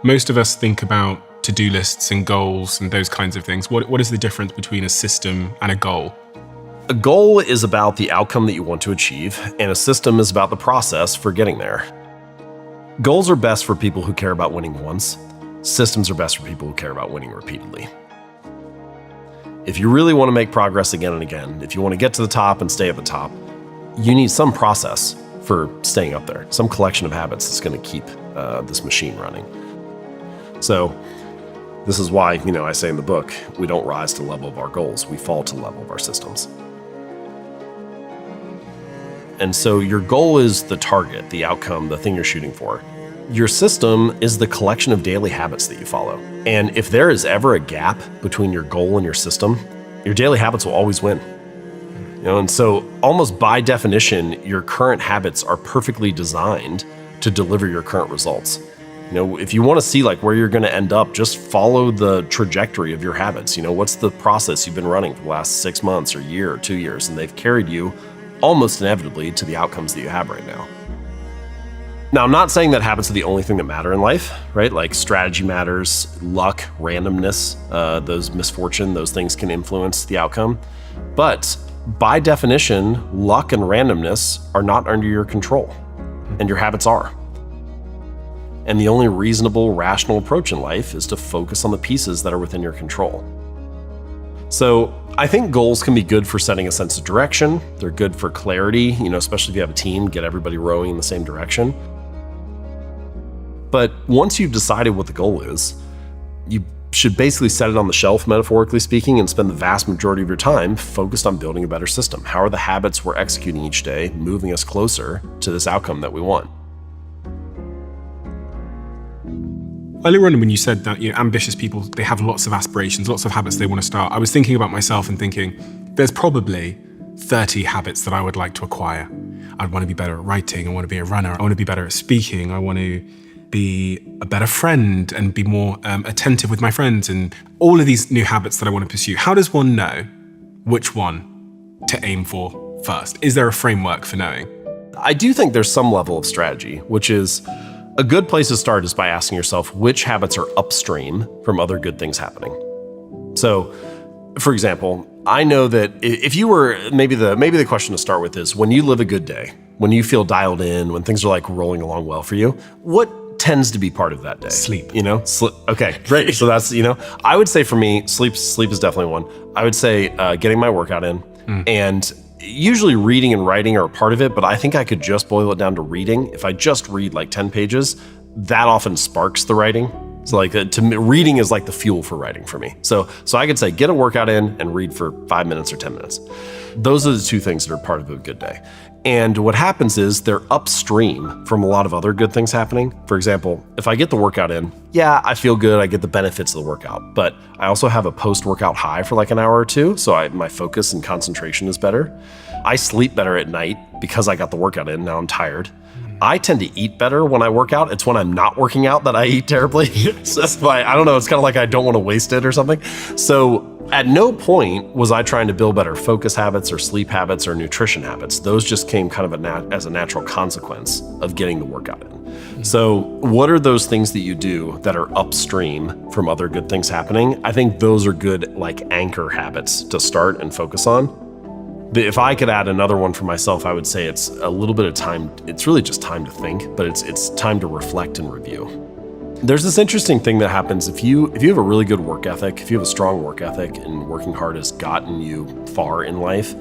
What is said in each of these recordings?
Most of us think about to-do lists and goals and those kinds of things. What is the difference between a system and a goal? A goal is about the outcome that you want to achieve, and a system is about the process for getting there. Goals are best for people who care about winning once. Systems are best for people who care about winning repeatedly. If you really want to make progress again and again, if you want to get to the top and stay at the top, you need some process for staying up there, some collection of habits that's going to keep this machine running. So this is why, I say in the book, we don't rise to the level of our goals, we fall to the level of our systems. And so your goal is the target, the outcome, the thing you're shooting for. Your system is the collection of daily habits that you follow. And if there is ever a gap between your goal and your system, your daily habits will always win. And so almost by definition, your current habits are perfectly designed to deliver your current results. If you want to see where you're going to end up, just follow the trajectory of your habits. What's the process you've been running for the last 6 months or year or 2 years, and they've carried you almost inevitably to the outcomes that you have right now. Now, I'm not saying that habits are the only thing that matter in life, right? Like strategy matters, luck, randomness, those misfortune, those things can influence the outcome. But by definition, luck and randomness are not under your control, and your habits are. And the only reasonable, rational approach in life is to focus on the pieces that are within your control. So I think goals can be good for setting a sense of direction. They're good for clarity, especially if you have a team, get everybody rowing in the same direction. But once you've decided what the goal is, you should basically set it on the shelf, metaphorically speaking, and spend the vast majority of your time focused on building a better system. How are the habits we're executing each day moving us closer to this outcome that we want? Earlier on when you said that ambitious people, they have lots of aspirations, lots of habits they want to start, I was thinking about myself and thinking, there's probably 30 habits that I would like to acquire. I'd want to be better at writing, I want to be a runner, I want to be better at speaking, I want to be a better friend and be more attentive with my friends, and all of these new habits that I want to pursue. How does one know which one to aim for first? Is there a framework for knowing? I do think there's some level of strategy, which is a good place to start is by asking yourself which habits are upstream from other good things happening. So, for example, I know that if you were, maybe the question to start with is, when you live a good day, when you feel dialed in, when things are rolling along well for you, what tends to be part of that day? Sleep. Okay, great. So that's, I would say for me, sleep is definitely one. I would say getting my workout in, and usually reading and writing are a part of it, but I think I could just boil it down to reading. If I just read 10 pages, that often sparks the writing. So to me, reading is the fuel for writing for me. So I could say get a workout in and read for 5 minutes or 10 minutes. Those are the two things that are part of a good day. And what happens is they're upstream from a lot of other good things happening. For example, if I get the workout in, yeah, I feel good, I get the benefits of the workout, but I also have a post-workout high for an hour or two, so my focus and concentration is better. I sleep better at night because I got the workout in, now I'm tired. I tend to eat better when I work out. It's when I'm not working out that I eat terribly. So that's why, I don't know, it's kind of I don't want to waste it or something. So at no point was I trying to build better focus habits or sleep habits or nutrition habits. Those just came kind of as a natural consequence of getting the workout in. So what are those things that you do that are upstream from other good things happening? I think those are good anchor habits to start and focus on. If I could add another one for myself, I would say it's a little bit of time. It's really just time to think, but it's time to reflect and review. There's this interesting thing that happens if you have a really good work ethic, if you have a strong work ethic and working hard has gotten you far in life,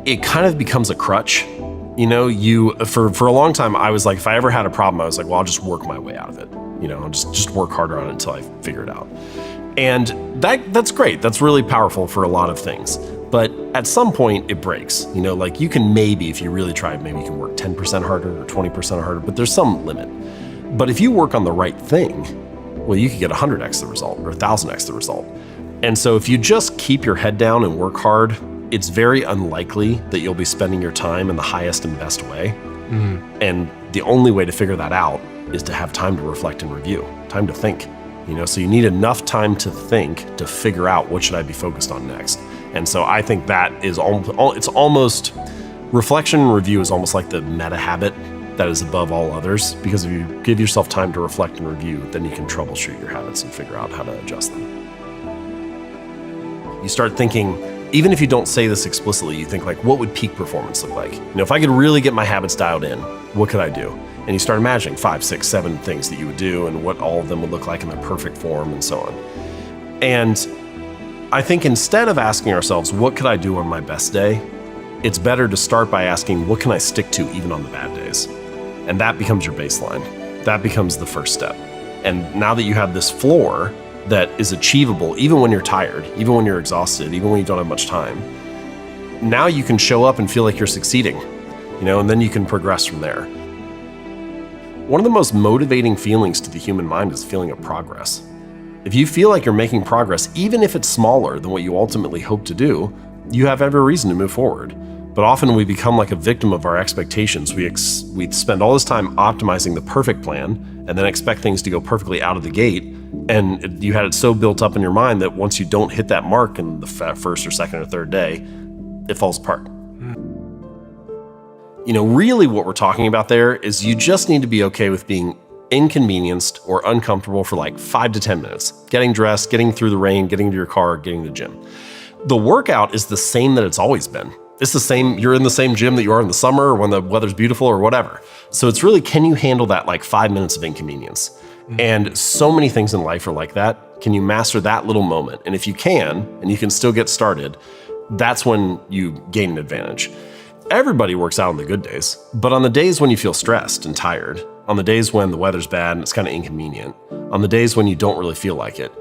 it kind of becomes a crutch. For a long time, I was if I ever had a problem, I was well, I'll just work my way out of it. I'll just work harder on it until I figure it out. And that's great. That's really powerful for a lot of things. But at some point it breaks, you can maybe, if you really try, maybe you can work 10% harder or 20% harder, but there's some limit. But if you work on the right thing, well, you could get 100x the result or 1000x the result. And so if you just keep your head down and work hard, it's very unlikely that you'll be spending your time in the highest and best way. And the only way to figure that out is to have time to reflect and review, time to think. So you need enough time to think to figure out what should I be focused on next. And so I think that is reflection and review is almost like the meta habit that is above all others, because if you give yourself time to reflect and review, then you can troubleshoot your habits and figure out how to adjust them. You start thinking, even if you don't say this explicitly, you think like, what would peak performance look like? If I could really get my habits dialed in, what could I do? And you start imagining 5, 6, 7 things that you would do and what all of them would look like in their perfect form and so on. And I think instead of asking ourselves, what could I do on my best day? It's better to start by asking, what can I stick to even on the bad days? And that becomes your baseline. That becomes the first step. And now that you have this floor that is achievable, even when you're tired, even when you're exhausted, even when you don't have much time, now you can show up and feel like you're succeeding, and then you can progress from there. One of the most motivating feelings to the human mind is the feeling of progress. If you feel like you're making progress, even if it's smaller than what you ultimately hope to do, you have every reason to move forward. But often we become like a victim of our expectations. We spend all this time optimizing the perfect plan and then expect things to go perfectly out of the gate. And you had it so built up in your mind that once you don't hit that mark in the first or second or third day, it falls apart. Really what we're talking about there is you just need to be okay with being inconvenienced or uncomfortable for like 5 to 10 minutes. Getting dressed, getting through the rain, getting to your car, getting to the gym. The workout is the same that it's always been. It's the same, you're in the same gym that you are in the summer or when the weather's beautiful or whatever. So it's really, can you handle that like 5 minutes of inconvenience? And so many things in life are like that. Can you master that little moment? And if you can, and you can still get started, that's when you gain an advantage. Everybody works out on the good days, but on the days when you feel stressed and tired, on the days when the weather's bad and it's kind of inconvenient, on the days when you don't really feel like it,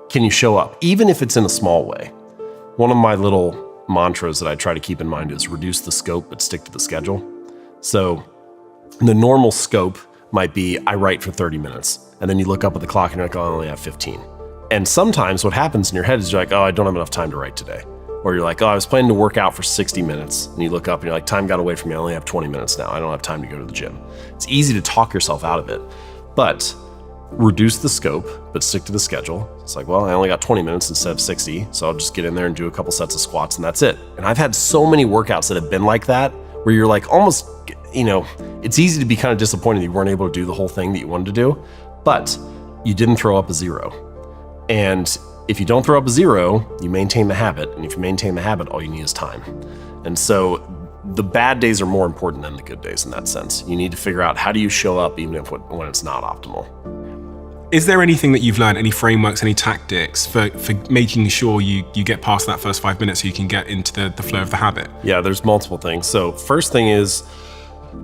can you show up, even if it's in a small way? One of my little mantras that I try to keep in mind is reduce the scope, but stick to the schedule. So the normal scope might be I write for 30 minutes, and then you look up at the clock and you're like, oh, I only have 15. And sometimes what happens in your head is you're like, oh, I don't have enough time to write today. Or you're like, oh, I was planning to work out for 60 minutes. And you look up and you're like, time got away from me. I only have 20 minutes now. I don't have time to go to the gym. It's easy to talk yourself out of it, but reduce the scope, but stick to the schedule. It's like, well, I only got 20 minutes instead of 60. So I'll just get in there and do a couple sets of squats and that's it. And I've had so many workouts that have been like that, where you're like almost, it's easy to be kind of disappointed you weren't able to do the whole thing that you wanted to do, but you didn't throw up a 0. And if you don't throw up a 0, you maintain the habit. And if you maintain the habit, all you need is time. And so the bad days are more important than the good days in that sense. You need to figure out how do you show up even when it's not optimal. Is there anything that you've learned, any frameworks, any tactics for making sure you get past that first 5 minutes so you can get into the flow of the habit? Yeah, there's multiple things. So first thing is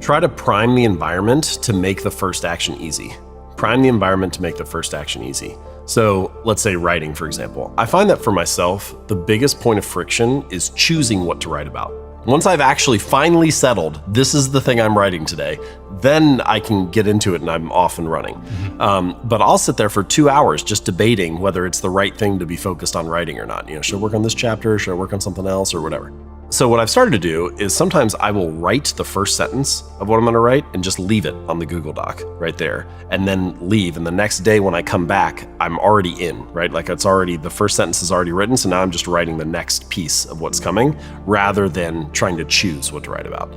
try to prime the environment to make the first action easy. Prime the environment to make the first action easy. So let's say writing, for example. I find that for myself, the biggest point of friction is choosing what to write about. Once I've actually finally settled, this is the thing I'm writing today, then I can get into it and I'm off and running. But I'll sit there for 2 hours just debating whether it's the right thing to be focused on writing or not. Should I work on this chapter? Should I work on something else or whatever? So what I've started to do is sometimes I will write the first sentence of what I'm going to write and just leave it on the Google Doc right there and then leave. And the next day when I come back, I'm already in, right? Like the first sentence is already written. So now I'm just writing the next piece of what's coming rather than trying to choose what to write about.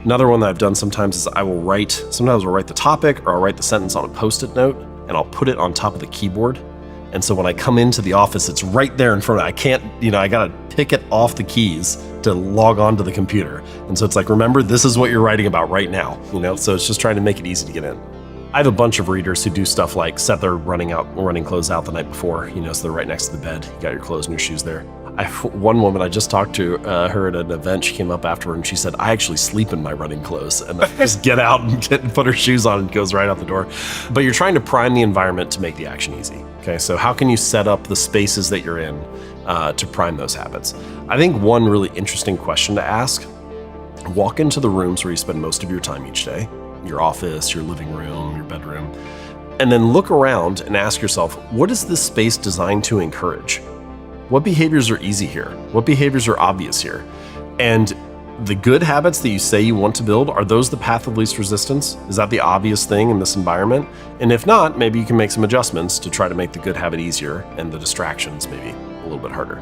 Another one that I've done sometimes is sometimes I'll write the topic or I'll write the sentence on a Post-it note and I'll put it on top of the keyboard. And so when I come into the office, it's right there in front of me. I can't, I got to pick it off the keys to log on to the computer. And so it's like, remember, this is what you're writing about right now, so it's just trying to make it easy to get in. I have a bunch of readers who do stuff like set their running clothes out the night before, so they're right next to the bed. You got your clothes and your shoes there. One woman, I just talked to her at an event. She came up afterward and she said, I actually sleep in my running clothes and I just get out and put her shoes on and goes right out the door. But you're trying to prime the environment to make the action easy. Okay, so how can you set up the spaces that you're in to prime those habits? I think one really interesting question to ask, walk into the rooms where you spend most of your time each day, your office, your living room, your bedroom, and then look around and ask yourself, what is this space designed to encourage? What behaviors are easy here? What behaviors are obvious here? And the good habits that you say you want to build, are those the path of least resistance? Is that the obvious thing in this environment? And if not, maybe you can make some adjustments to try to make the good habit easier and the distractions maybe a little bit harder.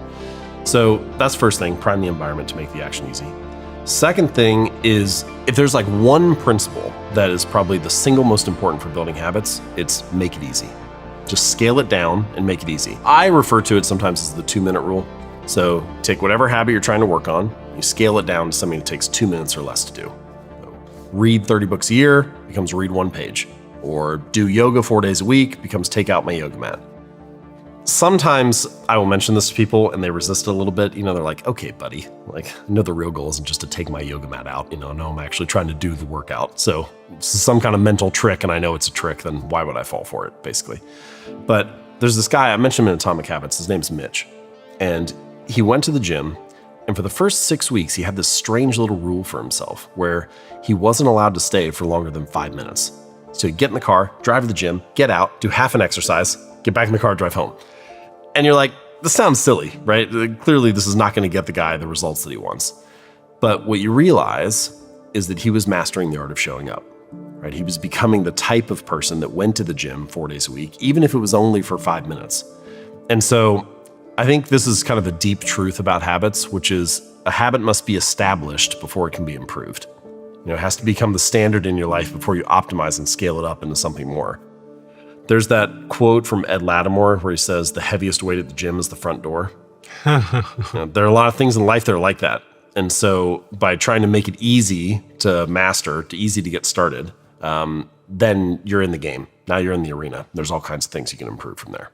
So that's first thing, prime the environment to make the action easy. Second thing is, if there's like one principle that is probably the single most important for building habits, it's make it easy. Just scale it down and make it easy. I refer to it sometimes as the 2-minute rule. So take whatever habit you're trying to work on, you scale it down to something that takes 2 minutes or less to do. So read 30 books a year becomes read 1 page. Or do yoga 4 days a week becomes take out my yoga mat. Sometimes I will mention this to people and they resist it a little bit. They're like, okay, buddy, like, I know the real goal isn't just to take my yoga mat out. No, I'm actually trying to do the workout. So it's some kind of mental trick, and I know it's a trick, then why would I fall for it, basically? But there's this guy, I mentioned him in Atomic Habits, his name's Mitch. And he went to the gym, and for the first 6 weeks, he had this strange little rule for himself where he wasn't allowed to stay for longer than 5 minutes. So he'd get in the car, drive to the gym, get out, do half an exercise, get back in the car, drive home. And you're like, this sounds silly, right? Clearly, this is not going to get the guy the results that he wants. But what you realize is that he was mastering the art of showing up, right? He was becoming the type of person that went to the gym 4 days a week, even if it was only for 5 minutes. And so I think this is kind of the deep truth about habits, which is a habit must be established before it can be improved. It has to become the standard in your life before you optimize and scale it up into something more. There's that quote from Ed Lattimore where he says, the heaviest weight at the gym is the front door. There are a lot of things in life that are like that. And so by trying to make it easy to master, easy to get started, then you're in the game. Now you're in the arena. There's all kinds of things you can improve from there.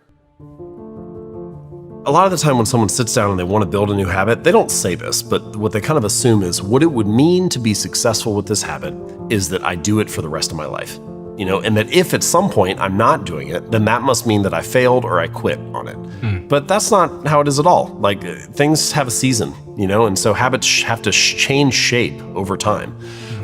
A lot of the time when someone sits down and they want to build a new habit, they don't say this, but what they kind of assume is what it would mean to be successful with this habit is that I do it for the rest of my life. And that if at some point I'm not doing it, then that must mean that I failed or I quit on it. But that's not how it is at all. Like, things have a season, and so habits have to change shape over time.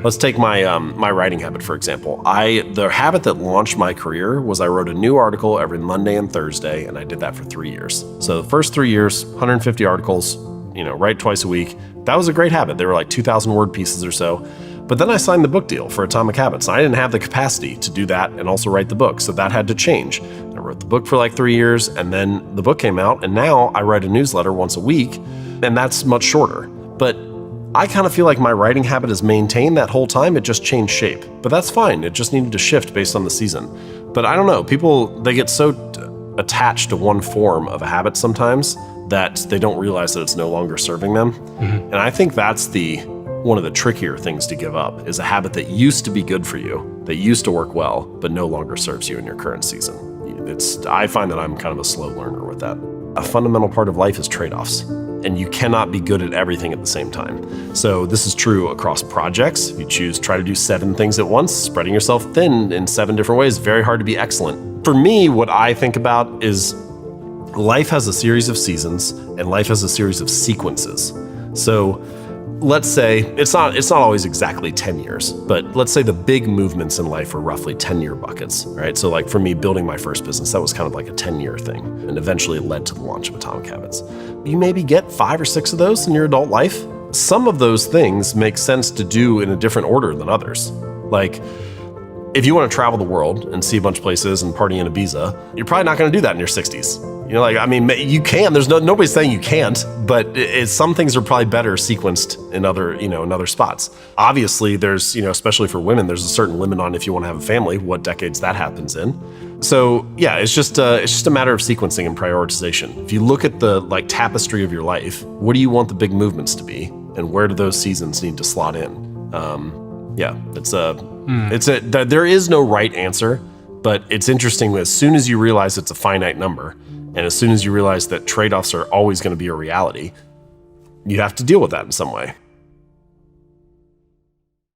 Let's take my my writing habit, for example. The habit that launched my career was I wrote a new article every Monday and Thursday, and I did that for 3 years. So the first 3 years, 150 articles, write twice a week. That was a great habit. They were like 2,000 word pieces or so. But then I signed the book deal for Atomic Habits. I didn't have the capacity to do that and also write the book, so that had to change. I wrote the book for like 3 years, and then the book came out, and now I write a newsletter once a week, and that's much shorter. But I kind of feel like my writing habit is maintained that whole time. It just changed shape. But that's fine. It just needed to shift based on the season. But I don't know. People, they get so attached to one form of a habit sometimes that they don't realize that it's no longer serving them. And I think that's one of the trickier things to give up, is a habit that used to be good for you, that used to work well, but no longer serves you in your current season. I find that I'm kind of a slow learner with that. A fundamental part of life is trade-offs, and you cannot be good at everything at the same time. So this is true across projects. If you try to do 7 things at once, spreading yourself thin in 7 different ways, very hard to be excellent. For me, what I think about is life has a series of seasons, and life has a series of sequences. So let's say it's not always exactly 10 years, but let's say the big movements in life are roughly 10-year buckets, right? So like for me, building my first business, that was kind of like a 10-year thing, and eventually it led to the launch of Atomic Habits. You maybe get 5 or 6 of those in your adult life. Some of those things make sense to do in a different order than others. Like, if you want to travel the world and see a bunch of places and party in Ibiza, you're probably not going to do that in your 60s. You can. There's nobody's saying you can't, but some things are probably better sequenced in other spots. Obviously, there's, especially for women, there's a certain limit on if you want to have a family, what decades that happens in. So yeah, it's just a matter of sequencing and prioritization. If you look at the tapestry of your life, what do you want the big movements to be, and where do those seasons need to slot in? There is no right answer, but it's interesting. As soon as you realize it's a finite number, and as soon as you realize that trade-offs are always going to be a reality, you have to deal with that in some way.